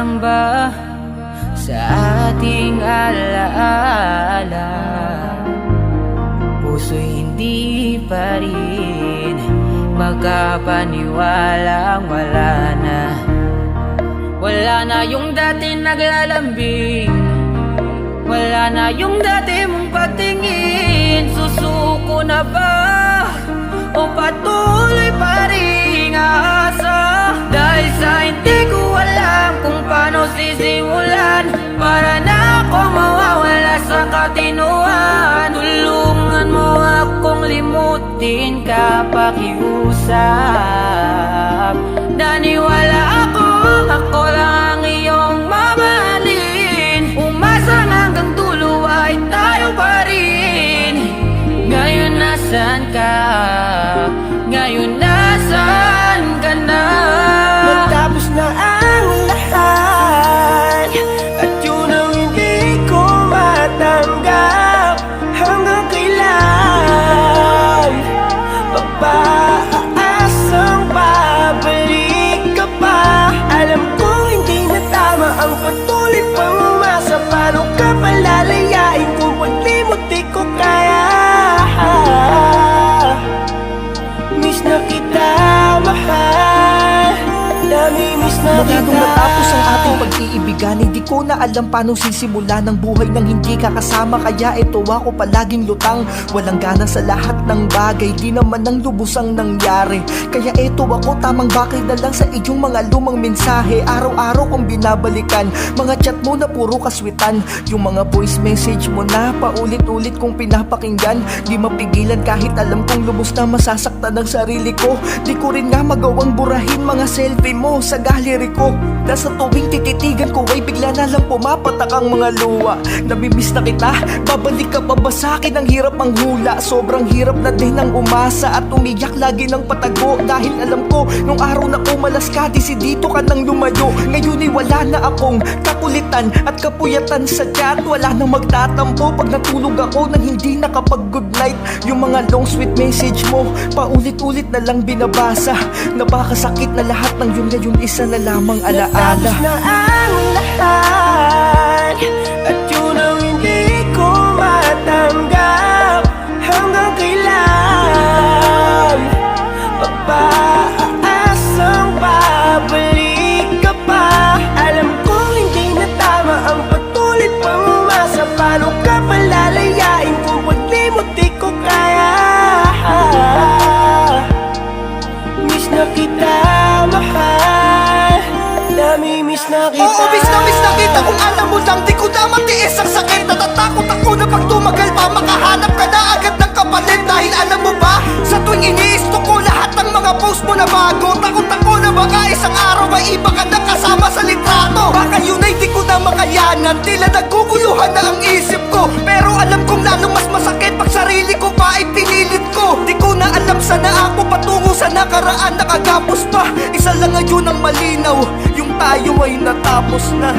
lang ba sa ating alaala? Puso'y hindi pa rin magkapaniwalang wala na. Wala na yung dati naglalambing, wala na yung dati mong patingin. Susuko na ba o patuloy pa rin aasa? Dahil sa hindi ko alam kung paano sisimulan, para na ako mawawala sa katinuan. Tulungan mo akong limutin ka, pakiusap. Naniwala ako lang ang iyong mamahalin. Umasa hanggang dulo ay tayo pa rin. Ngayon nasaan ka? Ngayon nasaan ka na? Matapos na ang lahat, at yun ang hindi ko matanggap. Hanggang kailan pag-aasang babalik ka pa? Alam ko hindi na tama ang patuloy pang umasa. Paano ka palalayain kung paglimot di ko kaya? Miss na kita, mahal. Nami-miss na kita. Nung natapos ang ating pag-iibigan, hindi ko na alam paano sisimula ng buhay nang hindi ka kasama. Kaya ito ako palaging lutang, walang gana sa lahat ng bagay. Di naman ang lubos ang nangyari. Kaya ito ako tamang bakit na lang sa iyong mga lumang mensahe. Araw-araw kong binabalikan, mga chat mo na puro kaswitan. Yung mga voice message mo na paulit-ulit kong pinapakinggan. Di mapigilan kahit alam kong lubos na masasaktan ang sarili ko. Di ko rin nga magawang burahin mga selfie mo sa gallery ko. Nasa tuwing tititigan ko ay bigla na lang pumapatak ang mga luha. Namimiss na kita, babalik ka pa ba sa'kin? Ang hirap ang hula, sobrang hirap na din ang umasa. At umiyak lagi ng patago, dahil alam ko nung araw na umalas ka, desidito ka nang lumayo. Ngayon ay wala na akong kakulitan at kapuyatan sa chat. Wala nang magtatampo pag natulog ako nang hindi nakapag good night. Yung mga long sweet message mo, paulit-ulit na lang binabasa. Napakasakit na lahat ng yun, ngayon isa na lamang alaala. Tapos na ang lahat, at yun ang hindi ko matanggap. Hanggang kailan pag-aasang babalik ka pa? Alam ko hindi na tama ang patuloy pang umasa. Paano ka palalayain kung paglimot di ko kaya? Miss na kita, mahal. Nami-miss na kita. Oo, miss na kita. Kung alam mo lang, di ko na matiis ang sakit. Natatakot ako na pag tumagal pa, makahanap ka na agad ng kapalit. Dahil alam mo ba, sa tuwing iniisto ko lahat ng mga post mo na bago, takot ako na baka isang araw ay iba ka na kasama sa litrato. Baka yun ay di ko na makayanan, tila naguguluhan na ang isip ko. Pero alam kong lalong mas masakit pag sarili ko pa ay pinilit ko. Di ko na alam sana ako patungo sa nakaraan, nakagapos pa. Isa lang ngayon ang malinaw, yung tayo ay natapos na.